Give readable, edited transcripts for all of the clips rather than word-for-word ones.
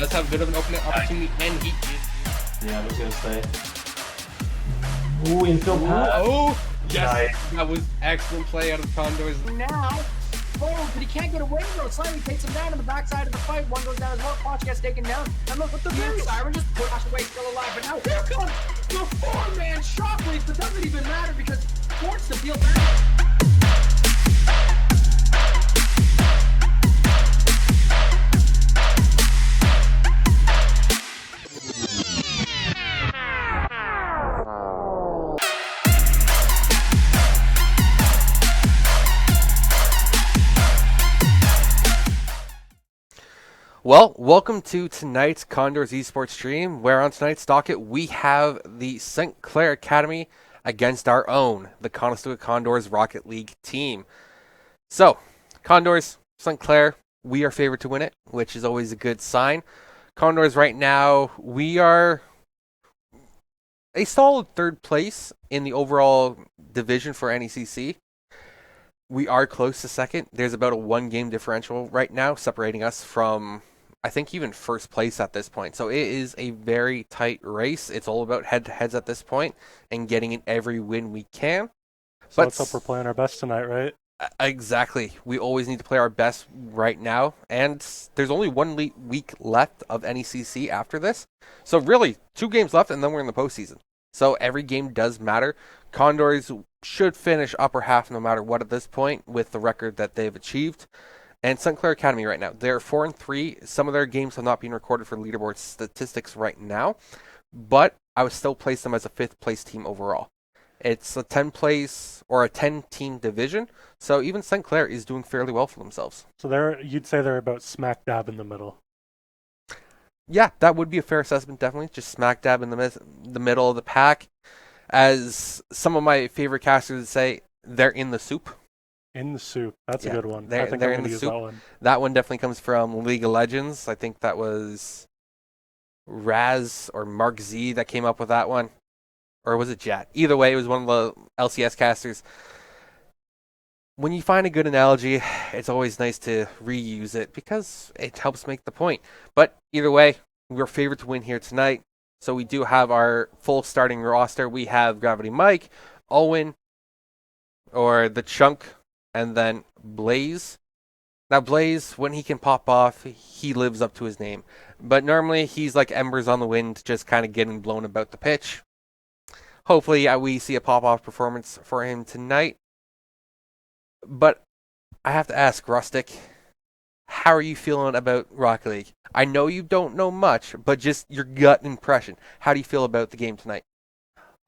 does have a bit of an open opportunity, and he is. Yeah, I was going to say. Ooh, infield pass. Oh, yes. Nice. That was excellent play out of the Condors. Now, forward, but he can't get away from it. Slightly takes him down on the backside of the fight. One goes down as well. Potch gets taken down. And look what the siren just pushed away, still alive. But now here comes the four-man shockwave. But doesn't even matter because Sports the field now. Well, welcome to tonight's Condors esports stream, where on tonight's docket we have the St. Clair Academy against our own, the Conestoga Condors Rocket League team. So, Condors, St. Clair, we are favored to win it, which is always a good sign. Condors right now, we are a solid third place in the overall division for NECC. We are close to second. There's about a 1-game differential right now separating us from, I think, even first place at this point. So it is a very tight race. It's all about head-to-heads at this point and getting in every win we can. So let's hope we're playing our best tonight, right? Exactly. We always need to play our best right now. And there's only 1 week left of NECC after this. So really, 2 games left and then we're in the postseason. So every game does matter. Condors should finish upper half no matter what at this point with the record that they've achieved. And St. Clair Academy right now, they're 4-3. Some of their games have not been recorded for leaderboard statistics right now, but I would still place them as a 5th place team overall. It's a 10-team division, so even St. Clair is doing fairly well for themselves. So you'd say they're about smack dab in the middle. Yeah, that would be a fair assessment, definitely. Just smack dab in the middle of the pack. As some of my favorite casters would say, they're in the soup. In the soup. That's a good one. I think they're in the soup. That one definitely comes from League of Legends. I think that was Raz or Mark Z that came up with that one. Or was it Jat? Either way, it was one of the LCS casters. When you find a good analogy, it's always nice to reuse it because it helps make the point. But either way, we're favored to win here tonight. So we do have our full starting roster. We have Gravity Mike, Owen, or the Chunk, and then Blaze. Now Blaze, when he can pop off, he lives up to his name. But normally he's like embers on the wind, just kind of getting blown about the pitch. Hopefully we see a pop-off performance for him tonight. But I have to ask, Rustic, how are you feeling about Rocket League? I know you don't know much, but just your gut impression. How do you feel about the game tonight?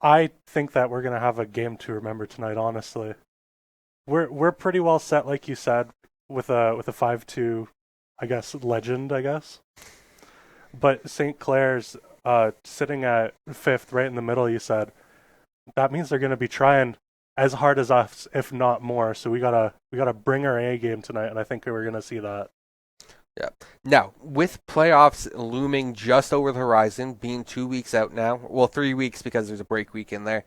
I think that we're going to have a game to remember tonight, honestly. We're pretty well set, like you said, with a 5-2, I guess, legend, I guess. But St. Clair's sitting at 5th, right in the middle, you said. That means they're going to be trying as hard as us, if not more. So we gotta bring our A game tonight, and I think we're going to see that. Yeah. Now, with playoffs looming just over the horizon, being 2 weeks out now, well, 3 weeks because there's a break week in there,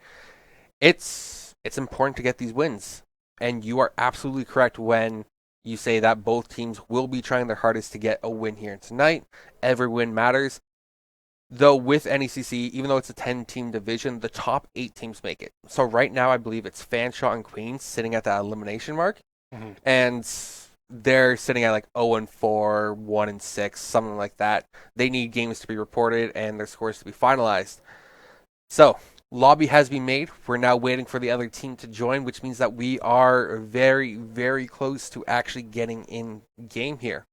it's important to get these wins. And you are absolutely correct when you say that both teams will be trying their hardest to get a win here tonight. Every win matters. Though with NECC, even though it's a 10-team division, the top 8 teams make it. So right now, I believe it's Fanshawe and Queens sitting at that elimination mark. Mm-hmm. And they're sitting at like 0-4, 1-6, something like that. They need games to be reported and their scores to be finalized. So, lobby has been made. We're now waiting for the other team to join, which means that we are very, very close to actually getting in game here.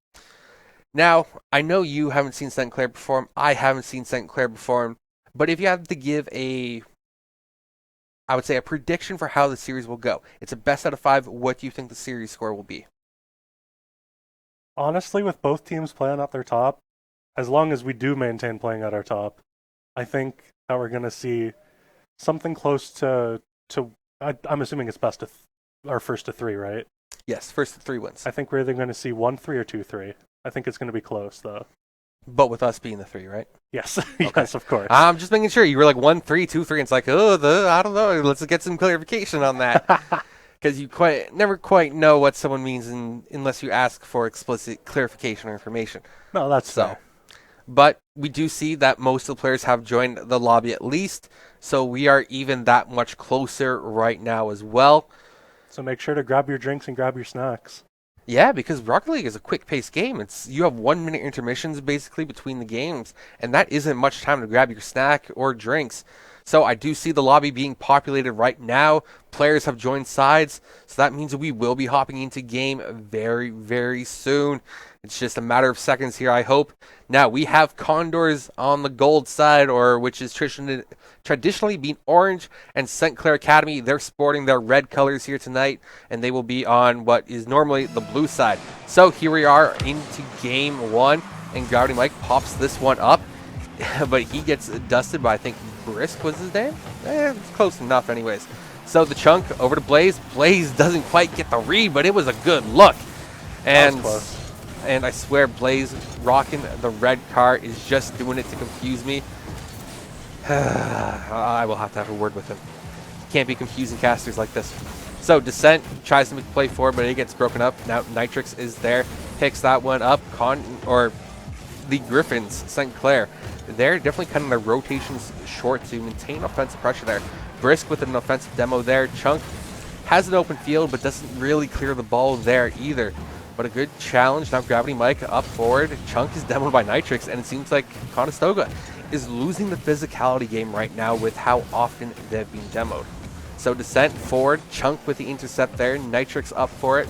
Now, I know you haven't seen St. Clair perform. I haven't seen St. Clair perform. But if you had to give I would say a prediction for how the series will go. It's a best out of 5. What do you think the series score will be? Honestly, with both teams playing at their top, as long as we do maintain playing at our top, I think that we're going to see something close to I'm assuming it's best or first to 3, right? Yes, first to 3 wins. I think we're either going to see 1-3 or 2-3. I think it's going to be close, though. But with us being the 3, right? Yes. Yes, of course. I'm just making sure. You were like 1-3, 2-3, and it's like, I don't know. Let's get some clarification on that. Because you never quite know what someone means unless you ask for explicit clarification or information. No, that's so. But we do see that most of the players have joined the lobby at least, so we are even that much closer right now as well. So make sure to grab your drinks and grab your snacks. Yeah, because Rocket League is a quick-paced game. You have 1 minute intermissions basically between the games, and that isn't much time to grab your snack or drinks. So I do see the lobby being populated right now. Players have joined sides, so that means we will be hopping into game very, very soon. It's just a matter of seconds here, I hope. Now, we have Condors on the gold side, or which is traditionally been orange, and St. Clair Academy. They're sporting their red colors here tonight, and they will be on what is normally the blue side. So here we are into game 1, and Gravity Mike pops this one up, but he gets dusted by, I think, Brisk was his name? It's close enough anyways. So the chunk over to Blaze. Blaze doesn't quite get the read, but it was a good look. And I swear Blaze rocking the red car is just doing it to confuse me. I will have to have a word with him. Can't be confusing casters like this. So Descent tries to make the play forward, but it gets broken up. Now Nitrix is there, picks that one up. The Griffins, St. Clair, they're definitely cutting their rotations short to maintain offensive pressure there. Brisk with an offensive demo there. Chunk has an open field, but doesn't really clear the ball there either. But a good challenge. Now Gravity Mike up forward. Chunk is demoed by Nitrix, and it seems like Conestoga is losing the physicality game right now with how often they've been demoed. So Descent forward. Chunk with the intercept there. Nitrix up for it.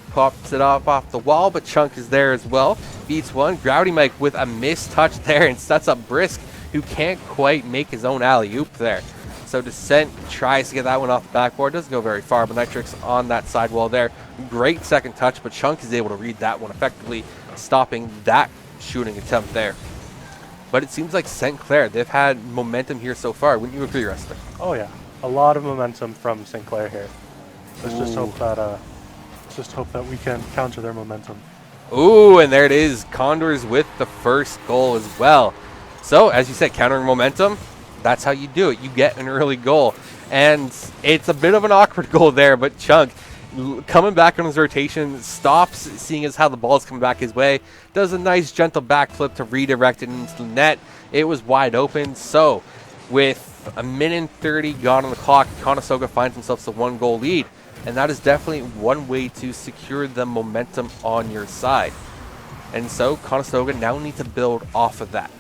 Pops it off the wall, but Chunk is there as well. Beats one. Gravity Mike with a missed touch there and sets up Brisk, who can't quite make his own alley-oop there. So Descent tries to get that one off the backboard. Doesn't go very far, but Nitrix on that sidewall there. Great second touch, but Chunk is able to read that one effectively, stopping that shooting attempt there. But it seems like St. Clair, they've had momentum here so far. Wouldn't you agree, Wrestler? Oh yeah, a lot of momentum from St. Clair here. Let's just hope that we can counter their momentum. Ooh, and there it is. Condors with the first goal as well. So, as you said, countering momentum, that's how you do it. You get an early goal. And it's a bit of an awkward goal there, but Chunk, coming back on his rotation, stops, seeing as how the ball's coming back his way, does a nice gentle backflip to redirect it into the net. It was wide open. So, with a minute and 30 gone on the clock, Conestoga finds himself a 1-goal lead. And that is definitely one way to secure the momentum on your side. And so Conestoga now need to build off of that.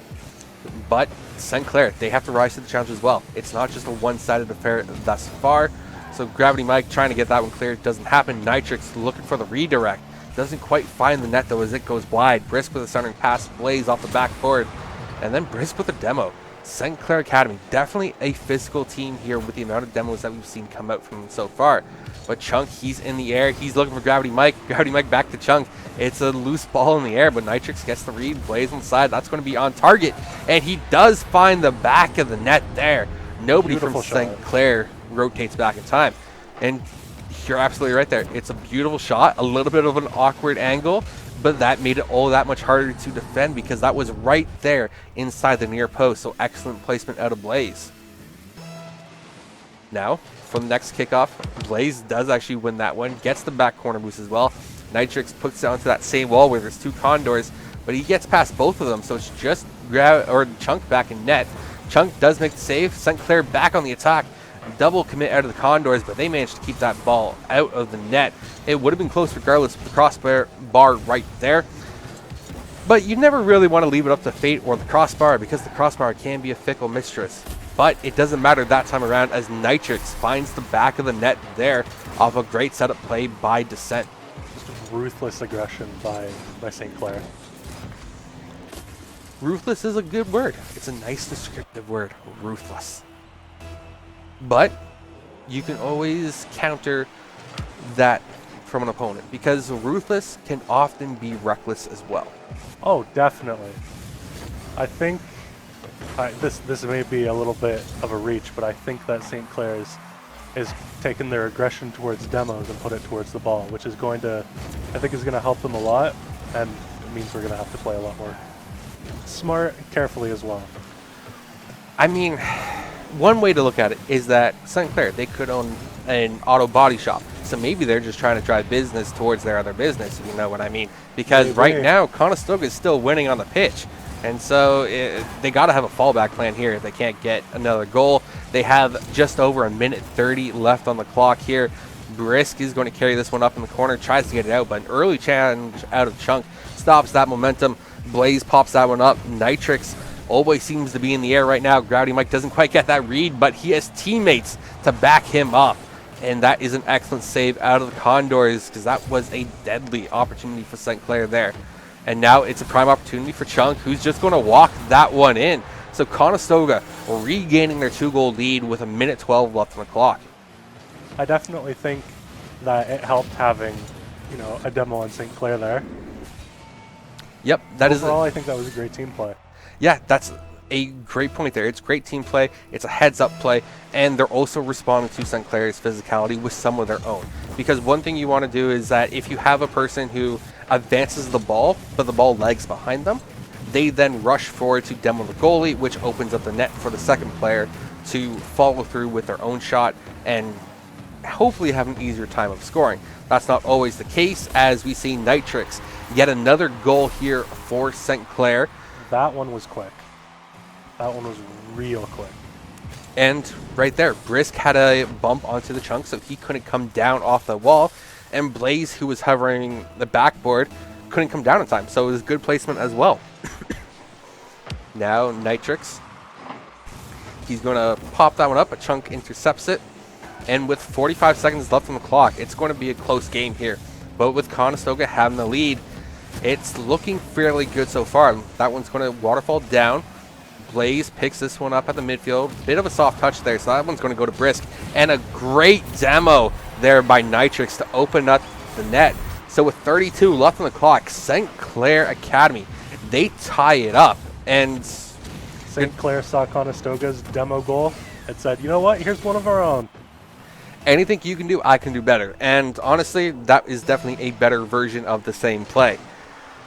But St. Clair, they have to rise to the challenge as well. It's not just a one-sided affair thus far. So Gravity Mike trying to get that one cleared. Doesn't happen. Nitrix looking for the redirect. Doesn't quite find the net though as it goes wide. Brisk with a centering pass. Blaze off the backboard. And then Brisk with a demo. St. Clair Academy, definitely a physical team here with the amount of demos that we've seen come out from them so far. But Chunk, he's in the air. He's looking for Gravity Mike. Gravity Mike back to Chunk. It's a loose ball in the air, but Nitrix gets the read. Blaze on the side. That's going to be on target. And he does find the back of the net there. Nobody from St. Clair rotates back in time. And you're absolutely right there. It's a beautiful shot. A little bit of an awkward angle, but that made it all that much harder to defend because that was right there inside the near post. So excellent placement out of Blaze. Now, for the next kickoff, Blaze does actually win that one. Gets the back corner boost as well. Nitrix puts it onto that same wall where there's two Condors, but he gets past both of them. So it's just Chunk back in net. Chunk does make the save. St. Clair back on the attack. Double commit out of the Condors, but they managed to keep that ball out of the net. It would have been close regardless with the crossbar right there. But you never really want to leave it up to fate or the crossbar because the crossbar can be a fickle mistress. But it doesn't matter that time around as Nitrix finds the back of the net there off a great setup play by Descent. Just ruthless aggression by St. Clair. Ruthless is a good word. It's a nice descriptive word, ruthless. But you can always counter that from an opponent because ruthless can often be reckless as well. Oh, definitely. I think this may be a little bit of a reach, but I think that St. Clair is taking their aggression towards demos and put it towards the ball, which is going to help them a lot, and it means we're going to have to play a lot more smart and carefully as well. I mean, one way to look at it is that St. Clair, they could own an auto body shop. So maybe they're just trying to drive business towards their other business, if you know what I mean. Because right now, Conestoga is still winning on the pitch. And so they got to have a fallback plan here if they can't get another goal. They have just over 1:30 left on the clock here. Brisk is going to carry this one up in the corner, tries to get it out, but an early challenge out of Chunk stops that momentum. Blaze pops that one up. Nitrix always seems to be in the air right now. Gravity Mike doesn't quite get that read, but he has teammates to back him up. And that is an excellent save out of the Condors, because that was a deadly opportunity for St. Clair there. And now it's a prime opportunity for Chunk, who's just going to walk that one in. So Conestoga regaining their 2-goal lead with 1:12 left on the clock. I definitely think that it helped having, a demo on St. Clair there. Yep, that is. Overall, I think that was a great team play. Yeah, that's a great point there. It's great team play. It's a heads-up play, and they're also responding to St. Clair's physicality with some of their own. Because one thing you want to do is that if you have a person who advances the ball, but the ball lags behind them, they then rush forward to demo the goalie, which opens up the net for the second player to follow through with their own shot and hopefully have an easier time of scoring. That's not always the case, as we see Nitrix yet another goal here for St. Clair. That one was quick. That one was real quick. And right there, Brisk had a bump onto the Chunk, so he couldn't come down off the wall. And Blaze, who was hovering the backboard, couldn't come down in time, so it was good placement as well. Now Nitrix, he's going to pop that one up, but Chunk intercepts it. And with 45 seconds left on the clock, it's going to be a close game here. But with Conestoga having the lead, it's looking fairly good so far. That one's going to waterfall down. Blaze picks this one up at the midfield. Bit of a soft touch there, so that one's going to go to Brisk. And a great demo there by Nitrix to open up the net. So with 32 left on the clock, St. Clair Academy, they tie it up. And St. Clair saw Conestoga's demo goal and said, you know what, here's one of our own. Anything you can do, I can do better. And honestly, that is definitely a better version of the same play.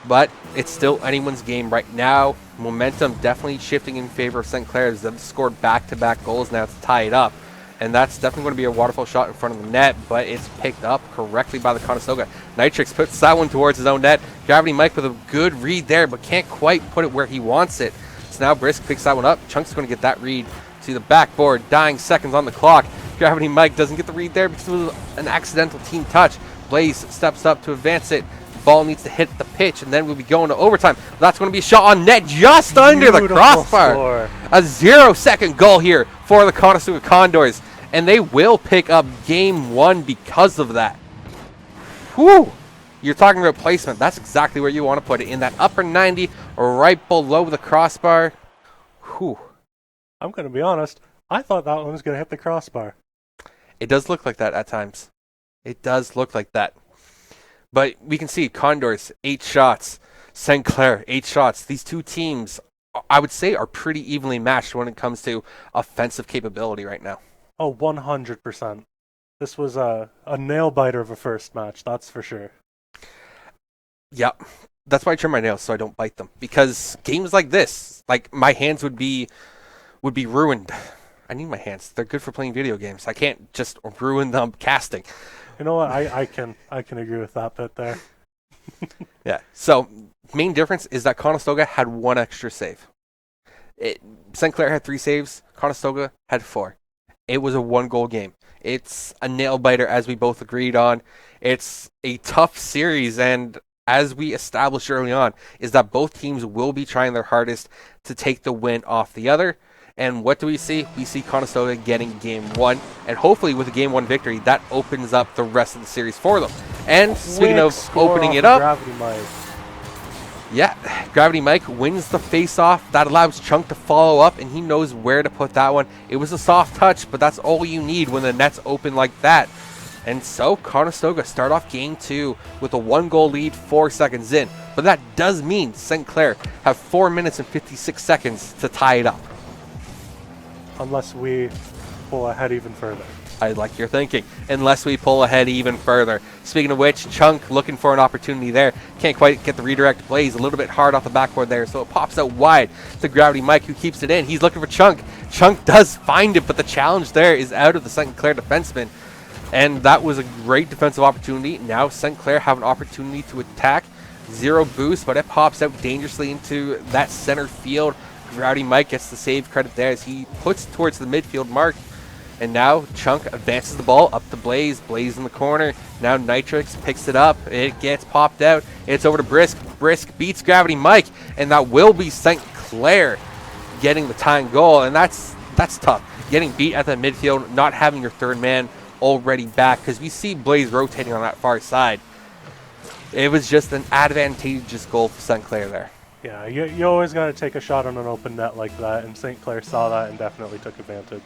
But it's still anyone's game right now. Momentum definitely shifting in favor of St. Clair as they've scored back-to-back goals now to tie it up. And that's definitely going to be a waterfall shot in front of the net, but it's picked up correctly by the Conestoga. Nitrix puts that one towards his own net. Gravity Mike with a good read there, but can't quite put it where he wants it. So now Brisk picks that one up. Chunk's going to get that read to the backboard, dying seconds on the clock. Gravity Mike doesn't get the read there because it was an accidental team touch. Blaze steps up to advance it. Ball needs to hit the pitch, and then we'll be going to overtime. That's going to be a shot on net just under the crossbar. Score. A 0-second goal here for the Conestoga Condors, and they will pick up game one because of that. Whew! You're talking about placement. That's exactly where you want to put it, in that upper 90, right below the crossbar. Whew. I'm going to be honest. I thought that one was going to hit the crossbar. It does look like that at times. It does look like that. But we can see Condors, 8 shots. St. Clair, 8 shots. These two teams, I would say, are pretty evenly matched when it comes to offensive capability right now. Oh, 100%. This was a nail-biter of a first match, that's for sure. Yep. That's why I trim my nails, so I don't bite them. Because games like this, like, my hands would be ruined. I need my hands. They're good for playing video games. I can't just ruin them casting. You know what? I can agree with that bit there. Yeah. So main difference is that Conestoga had 1 extra save. St. Clair had 3 saves. Conestoga had 4. It was a 1-goal game. It's a nail biter, as we both agreed on. It's a tough series, and as we established early on, is that both teams will be trying their hardest to take the win off the other. And what do we see? We see Conestoga getting game 1, and hopefully with a game 1 victory, that opens up the rest of the series for them. And speaking of opening it up, Gravity Mike. Yeah, Gravity Mike wins the face-off. That allows Chunk to follow up, and he knows where to put that one. It was a soft touch, but that's all you need when the net's open like that. And so Conestoga start off game 2 with a 1-goal lead 4 seconds in. But that does mean St. Clair have 4 minutes and 56 seconds to tie it up. Unless we pull ahead even further. I like your thinking. Unless we pull ahead even further. Speaking of which, Chunk looking for an opportunity there. Can't quite get the redirect. Blaze a little bit hard off the backboard there, so it pops out wide to Gravity Mike, who keeps it in. He's looking for Chunk. Chunk does find it, but the challenge there is out of the St. Clair defenseman. And that was a great defensive opportunity. Now St. Clair have an opportunity to attack. Zero boost, but it pops out dangerously into that center field. Rowdy Mike gets the save credit there as he puts towards the midfield mark. And now Chunk advances the ball up to Blaze. Blaze in the corner. Now Nitrix picks it up. It gets popped out. It's over to Brisk. Brisk beats Gravity Mike. And that will be St. Clair getting the tying goal. And that's tough. Getting beat at the midfield, not having your third man already back. Because we see Blaze rotating on that far side. It was just an advantageous goal for St. Clair there. Yeah, you always got to take a shot on an open net like that. And St. Clair saw that and definitely took advantage.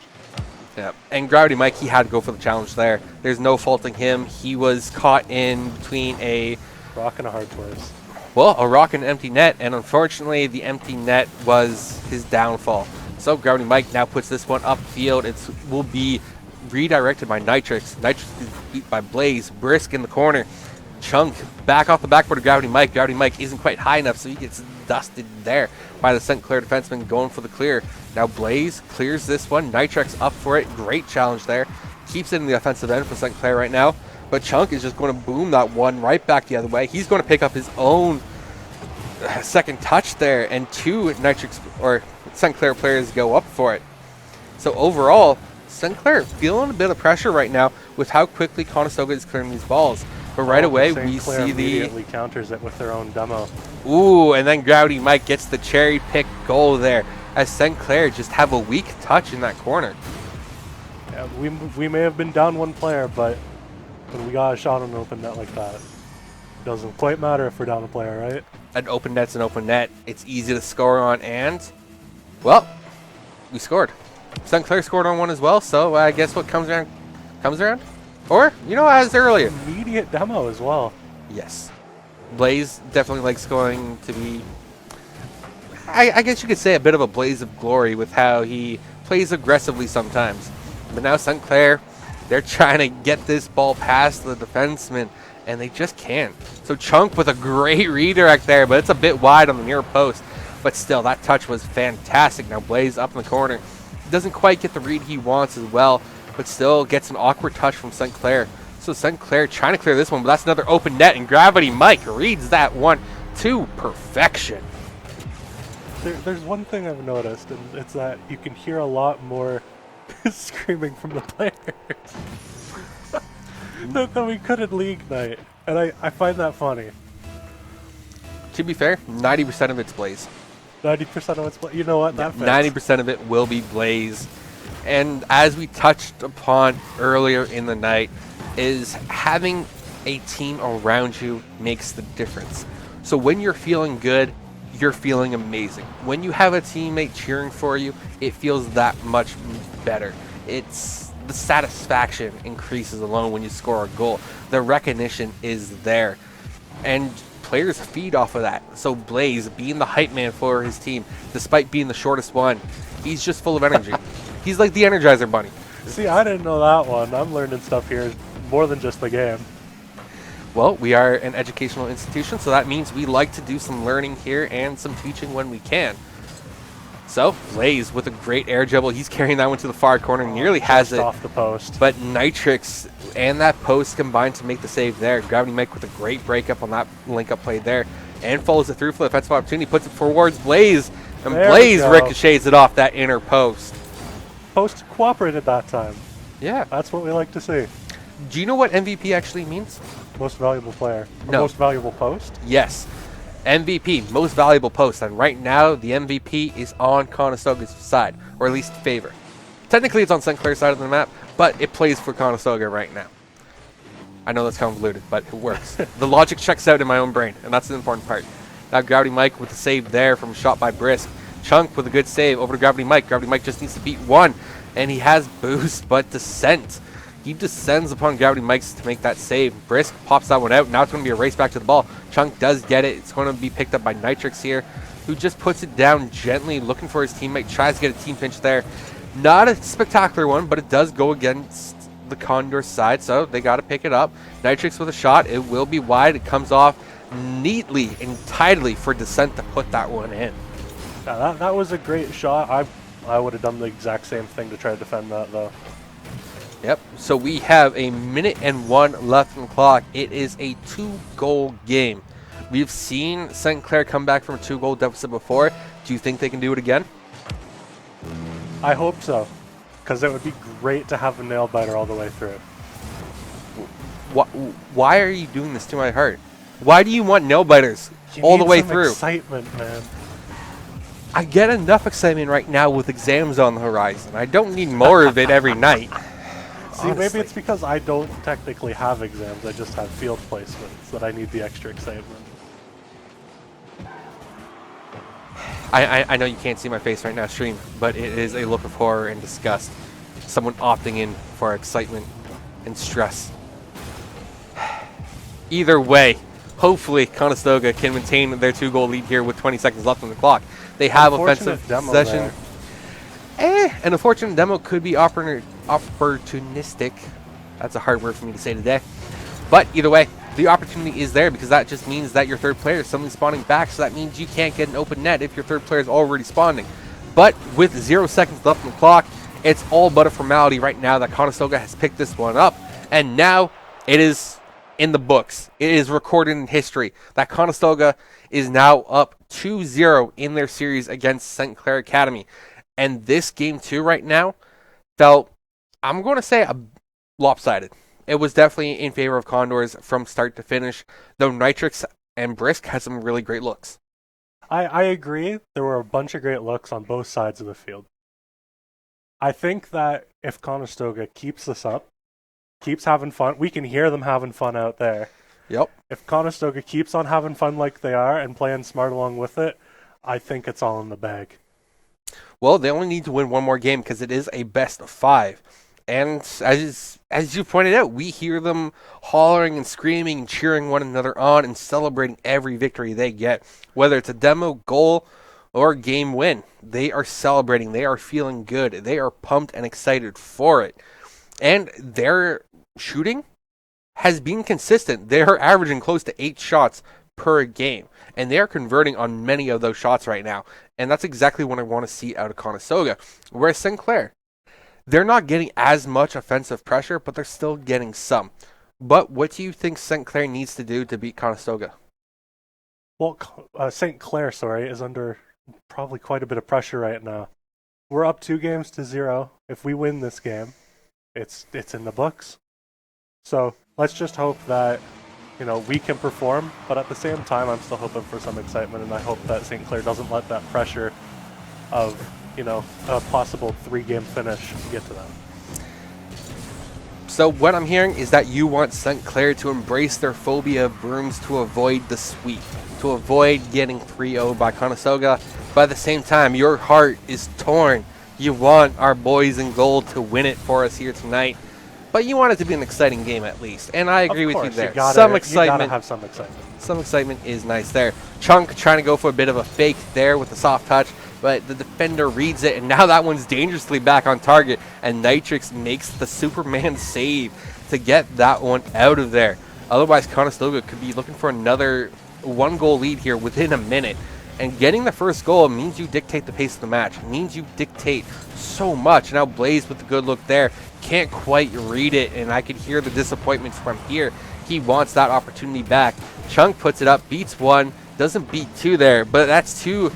Yeah, and Gravity Mike, he had to go for the challenge there. There's no faulting him. He was caught in between a rock and a hard place. Well, a rock and an empty net, and unfortunately, the empty net was his downfall. So Gravity Mike now puts this one upfield. It will be redirected by Nitrix. Nitrix is beat by Blaze. Brisk in the corner. Chunk back off the backboard of Gravity Mike. Gravity Mike isn't quite high enough, so he gets dusted there by the St. Clair defenseman going for the clear. Now Blaze clears this one. Nitrix up for it. Great challenge there. Keeps it in the offensive end for St. Clair right now. But Chunk is just going to boom that one right back the other way. He's going to pick up his own second touch there, and two Nitrix or St. Clair players go up for it. So overall, St. Clair feeling a bit of pressure right now with how quickly Conestoga is clearing these balls. But right away, we see the immediately counters it with their own demo. Ooh, and then Gravity Mike gets the cherry pick goal there as St. Clair just have a weak touch in that corner. Yeah, we may have been down one player, but when we got a shot on an open net like that, it doesn't quite matter if we're down a player, right? An open net's an open net. It's easy to score on, and well, we scored. St. Clair scored on one as well, so I guess what comes around comes around. Or, you know, as earlier. Immediate demo as well. Yes. Blaze definitely likes going to be, I guess you could say, a bit of a blaze of glory with how he plays aggressively sometimes. But now St. Clair, they're trying to get this ball past the defenseman, and they just can't. So Chunk with a great redirect there, but it's a bit wide on the near post. But still, that touch was fantastic. Now Blaze up in the corner. Doesn't quite get the read he wants as well, but still gets an awkward touch from St. Clair. So St. Clair trying to clear this one, but that's another open net, and Gravity Mike reads that one to perfection. There's one thing I've noticed, and it's that you can hear a lot more screaming from the players than we could at league night, and I find that funny. To be fair, 90% of it's Blaze. 90% of it's, you know what, that fits. 90% of it will be Blaze. And as we touched upon earlier in the night, is having a team around you makes the difference. So when you're feeling good, you're feeling amazing. When you have a teammate cheering for you, it feels that much better. It's the satisfaction increases alone when you score a goal. The recognition is there. And players feed off of that. So Blaze, being the hype man for his team, despite being the shortest one, he's just full of energy. He's like the Energizer Bunny. See, I didn't know that one. I'm learning stuff here more than just the game. Well, we are an educational institution, so that means we like to do some learning here and some teaching when we can. So, Blaze with a great air dribble. He's carrying that one to the far corner, nearly has it. Off the post. But Nitrix and that post combined to make the save there. Gravity Mike with a great breakup on that link-up play there. And follows it through for the defensive opportunity. Puts it towards Blaze. And There Blaze we go. ricochets it off that inner post. Post cooperated that time. Yeah. That's what we like to see. Do you know what MVP actually means? Most valuable player. Or No. Most valuable post. Yes. MVP, most valuable post. And right now, the MVP is on Conestoga's side, or at least favor. Technically, it's on St. Clair's side of the map, but it plays for Conestoga right now. I know that's convoluted, but it works. The logic checks out in my own brain, and that's the important part. Now, Gravity Mike with the save there from a shot by Brisk. Chunk with a good save over to Gravity Mike. Gravity Mike just needs to beat one, and he has boost, but descent. He descends upon Gravity Mike's to make that save. Brisk pops that one out. Now it's going to be a race back to the ball. Chunk does get it. It's going to be picked up by Nitrix here, who just puts it down gently, looking for his teammate. Tries to get a team pinch there. Not a spectacular one, but it does go against the Condors side, so they got to pick it up. Nitrix with a shot. It will be wide. It comes off neatly and tidily for Descent to put that one in. Yeah, that was a great shot. I would have done the exact same thing to try to defend that, though. Yep, so we have a minute and 1 left on the clock. It is a 2-goal game. We've seen St. Clair come back from a 2-goal deficit before. Do you think they can do it again? I hope so, because it would be great to have a nail biter all the way through. Why are you doing this to my heart? Why do you want nail biters all the way through? Excitement, man. I get enough excitement right now with exams on the horizon. I don't need more of it every night. See, maybe it's because I don't technically have exams. I just have field placements that I need the extra excitement. I know you can't see my face right now, stream, but it is a look of horror and disgust. Someone opting in for excitement and stress. Either way, hopefully Conestoga can maintain their 2-goal lead here with 20 seconds left on the clock. They have offensive possession. An unfortunate demo could be opportunistic. That's a hard word for me to say today. But either way, the opportunity is there because that just means that your third player is suddenly spawning back, so that means you can't get an open net if your third player is already spawning. But with 0 seconds left on the clock, it's all but a formality right now that Conestoga has picked this one up, and now it is in the books. It is recorded in history that Conestoga is now up 2-0 in their series against St. Clair Academy. And this game 2 right now felt, I'm going to say, lopsided. It was definitely in favor of Condors from start to finish, though NECC and Brisk had some really great looks. I agree. There were a bunch of great looks on both sides of the field. I think that if Conestoga keeps this up, keeps having fun, we can hear them having fun out there. Yep. If Conestoga keeps on having fun like they are and playing smart along with it, I think it's all in the bag. Well, they only need to win one more game because it is a best of 5. And as you pointed out, we hear them hollering and screaming and cheering one another on and celebrating every victory they get. Whether it's a demo, goal, or game win, they are celebrating. They are feeling good. They are pumped and excited for it. And their shooting has been consistent. They are averaging close to 8 shots per game. And they are converting on many of those shots right now. And that's exactly what I want to see out of Conestoga. Whereas St. Clair, they're not getting as much offensive pressure, but they're still getting some. But what do you think St. Clair needs to do to beat Conestoga? Well, St. Clair, is under probably quite a bit of pressure right now. We're up 2-0. If we win this game, it's in the books. So let's just hope that we can perform, but at the same time, I'm still hoping for some excitement, and I hope that St. Clair doesn't let that pressure of a possible 3-game finish get to them. So what I'm hearing is that you want St. Clair to embrace their phobia of brooms to avoid the sweep, to avoid getting 3-0 by Conestoga, but at the same time, your heart is torn. You want our boys in gold to win it for us here tonight, but you want it to be an exciting game at least, and I agree with you there. Some excitement. You gotta have some excitement. Some excitement is nice there. Chunk trying to go for a bit of a fake there with the soft touch, but the defender reads it, and now that one's dangerously back on target, and NECC makes the Superman save to get that one out of there. Otherwise, Conestoga could be looking for another 1-goal lead here within a minute, and getting the first goal means you dictate the pace of the match. It means you dictate so much. Now Blaze with the good look there, can't quite read it, and I could hear the disappointment from here. He wants that opportunity back. Chunk puts it up, beats 1, doesn't beat 2 there, but that's two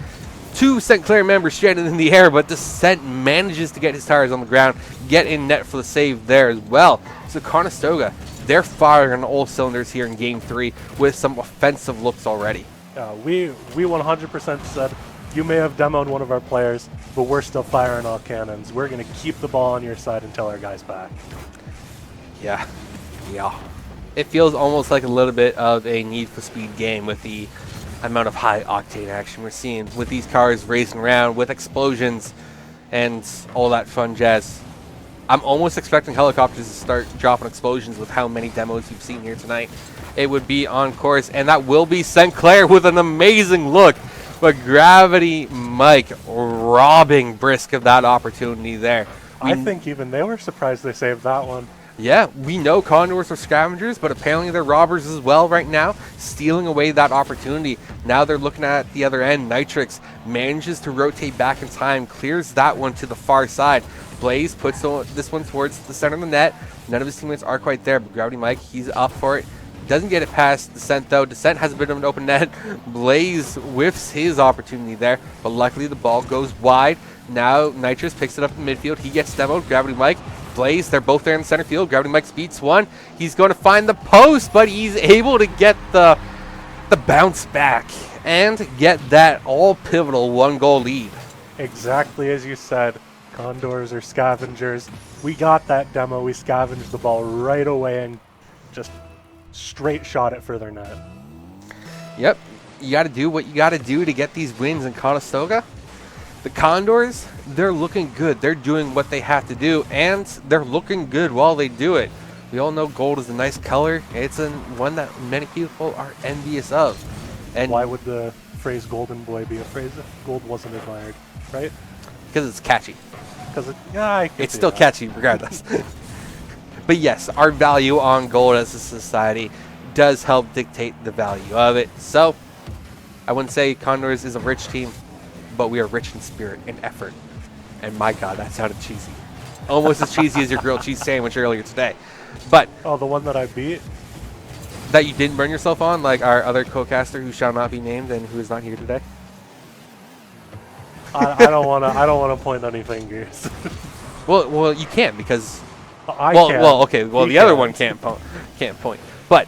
St. Clair members stranded in the air, but Descent manages to get his tires on the ground, get in net for the save there as well. So Conestoga, they're firing on all cylinders here in Game 3 with some offensive looks already. We 100% said, you may have demoed one of our players, but we're still firing all cannons. We're going to keep the ball on your side until our guy's back. Yeah. It feels almost like a little bit of a Need for Speed game with the amount of high octane action we're seeing with these cars racing around with explosions and all that fun jazz. I'm almost expecting helicopters to start dropping explosions with how many demos you've seen here tonight. It would be on course, and that will be St. Clair with an amazing look. But Gravity Mike robbing Brisk of that opportunity there. I think even they were surprised they saved that one. Yeah, we know Condors are scavengers, but apparently they're robbers as well right now, stealing away that opportunity. Now they're looking at the other end. NECC manages to rotate back in time, clears that one to the far side. Blaze puts this one towards the center of the net. None of his teammates are quite there, but Gravity Mike, he's up for it. Doesn't get it past Descent, though. Descent has a bit of an open net. Blaze whiffs his opportunity there, but luckily the ball goes wide. Now Nitrous picks it up in midfield. He gets demoed. Gravity Mike, Blaze, they're both there in the center field. Gravity Mike beats one. He's going to find the post, but he's able to get the bounce back and get that all pivotal 1-goal lead. Exactly as you said, Condors are scavengers. We got that demo. We scavenged the ball right away and just straight shot it for their net. Yep, you got to do what you got to do to get these wins in Conestoga. The Condors, they're looking good. They're doing what they have to do, and they're looking good while they do it. We all know gold is a nice color. It's one that many people are envious of. And why would the phrase golden boy be a phrase if gold wasn't admired, right? Because it's catchy. Because it's still catchy regardless. But yes, our value on gold as a society does help dictate the value of it. So I wouldn't say Condors is a rich team, but we are rich in spirit and effort. And my God, that sounded cheesy. Almost as cheesy as your grilled cheese sandwich earlier today. But oh, the one that I beat? That you didn't burn yourself on, like our other co-caster who shall not be named and who is not here today? I don't want to point any fingers. well, you can't because I can. Well, okay. Well, He the other can. one can't point. But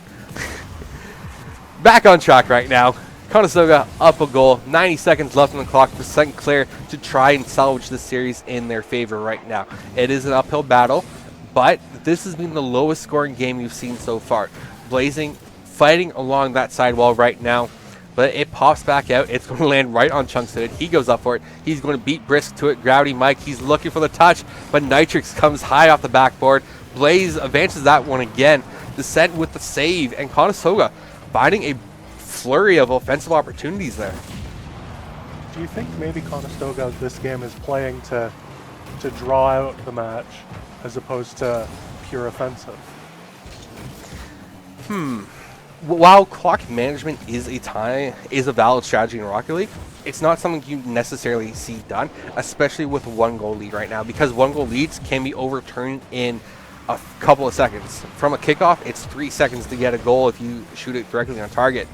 back on track right now. Conestoga up a goal. 90 seconds left on the clock for St. Clair to try and salvage the series in their favor right now. It is an uphill battle, but this has been the lowest scoring game you've seen so far. Blazing, fighting along that sidewall right now, but it pops back out. It's going to land right on Chunk's head. He goes up for it. He's going to beat Brisk to it. Gravity Mike, he's looking for the touch, but Nitrix comes high off the backboard. Blaze advances that one again. Descent with the save, and Conestoga finding a flurry of offensive opportunities there. Do you think maybe Conestoga this game is playing to draw out the match as opposed to pure offensive? While clock management is a valid strategy in Rocket League, it's not something you necessarily see done, especially with 1-goal lead right now, because 1-goal leads can be overturned in a couple of seconds. From a kickoff, it's 3 seconds to get a goal if you shoot it directly on target.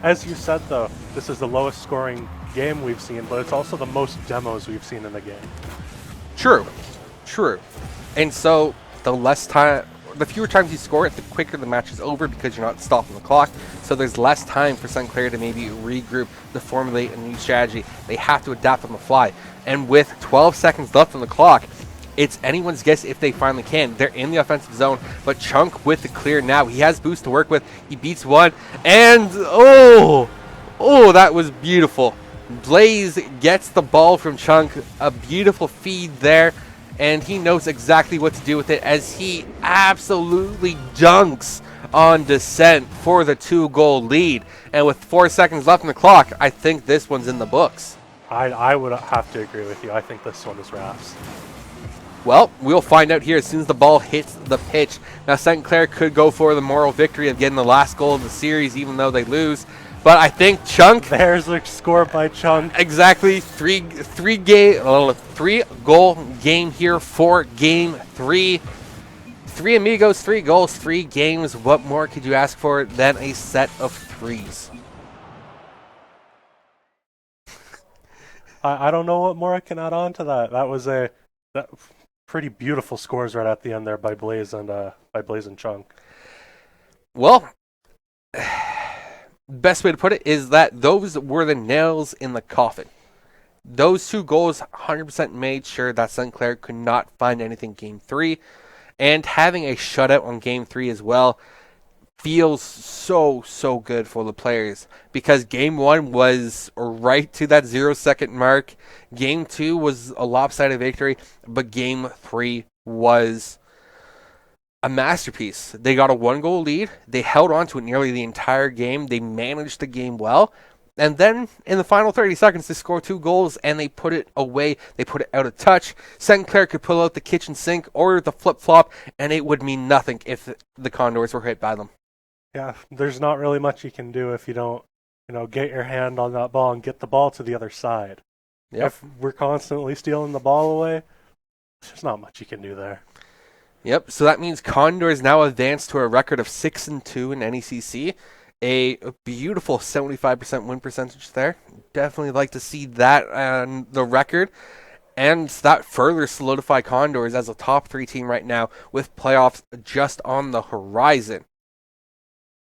As you said, though, this is the lowest scoring game we've seen, but it's also the most demos we've seen in the game. True. And so the fewer times you score it, the quicker the match is over because you're not stopping the clock. So there's less time for St. Clair to maybe regroup, to formulate a new strategy. They have to adapt on the fly. And with 12 seconds left on the clock, it's anyone's guess if they finally can. They're in the offensive zone, but Chunk with the clear now. He has boost to work with. He beats one, and oh, that was beautiful. Blaze gets the ball from Chunk. A beautiful feed there, and he knows exactly what to do with it as he absolutely dunks on Descent for the 2-goal lead. And with 4 seconds left on the clock, I think this one's in the books. I would have to agree with you. I think this one is Rafts. Well, we'll find out here as soon as the ball hits the pitch. Now, St. Clair could go for the moral victory of getting the last goal of the series, even though they lose. But I think Chunk... There's a score by Chunk. Exactly. 3-goal game here for Game 3. 3 amigos, 3 goals, 3 games. What more could you ask for than a set of threes? I don't know what more I can add on to that. That was pretty beautiful scores right at the end there by Blaze and Chunk. Well, best way to put it is that those were the nails in the coffin. Those 2 goals 100% made sure that St. Clair could not find anything Game 3. And having a shutout on Game 3 as well feels so good for the players, because Game 1 was right to that 0-second mark. Game 2 was a lopsided victory, but Game 3 was a masterpiece. They got a 1-goal lead. They held on to it nearly the entire game. They managed the game well. And then in the final 30 seconds, they score 2 goals and they put it away. They put it out of touch. St. Clair could pull out the kitchen sink or the flip-flop, and it would mean nothing if the Condors were hit by them. Yeah, there's not really much you can do if you don't, get your hand on that ball and get the ball to the other side. Yep. If we're constantly stealing the ball away, there's not much you can do there. Yep. So that means Condors now advanced to a record of 6-2 in NECC. A beautiful 75% win percentage there. Definitely like to see that on the record. And that further solidify Condors as a top 3 team right now with playoffs just on the horizon.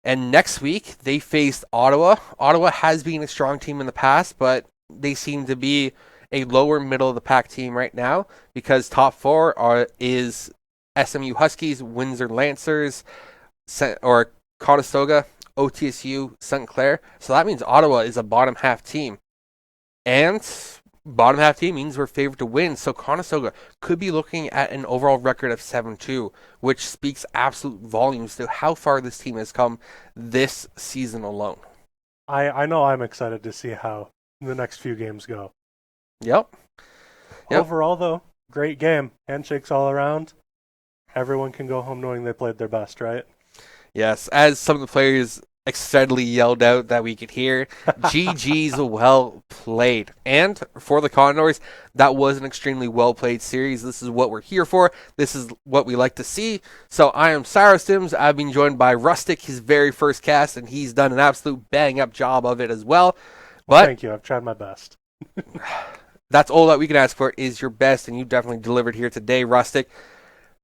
And next week, they faced Ottawa. Ottawa has been a strong team in the past, but they seem to be a lower middle of the pack team right now because top 4 is SMU Huskies, Windsor Lancers, or Conestoga, OTSU, St. Clair. So that means Ottawa is a bottom half team. And bottom half team means we're favored to win. So Conestoga could be looking at an overall record of 7-2, which speaks absolute volumes to how far this team has come this season alone. I know I'm excited to see how the next few games go. Yep. Overall, though, great game. Handshakes all around. Everyone can go home knowing they played their best, right? Yes, as some of the players excitedly yelled out that we could hear, GG's well played. And for the Condors, that was an extremely well played series. This is what we're here for. This is what we like to see. So I am Cyrus Sims. I've been joined by Rustic, his very first cast, and he's done an absolute bang up job of it as well. But thank you. I've tried my best. that's all that we can ask for is your best, and you definitely delivered here today, Rustic.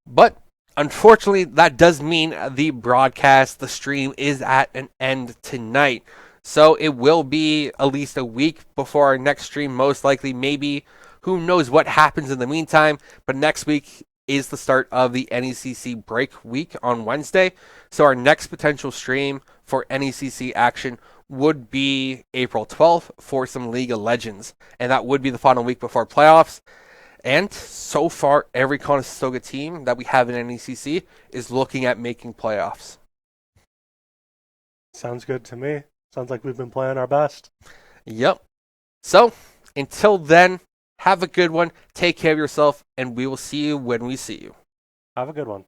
But unfortunately, that does mean the broadcast, the stream, is at an end tonight. So it will be at least a week before our next stream, most likely. Maybe, who knows what happens in the meantime. But next week is the start of the NECC break week on Wednesday. So our next potential stream for NECC action would be April 12th for some League of Legends. And that would be the final week before playoffs. And so far, every Conestoga team that we have in NECC is looking at making playoffs. Sounds good to me. Sounds like we've been playing our best. Yep. So, until then, have a good one. Take care of yourself, and we will see you when we see you. Have a good one.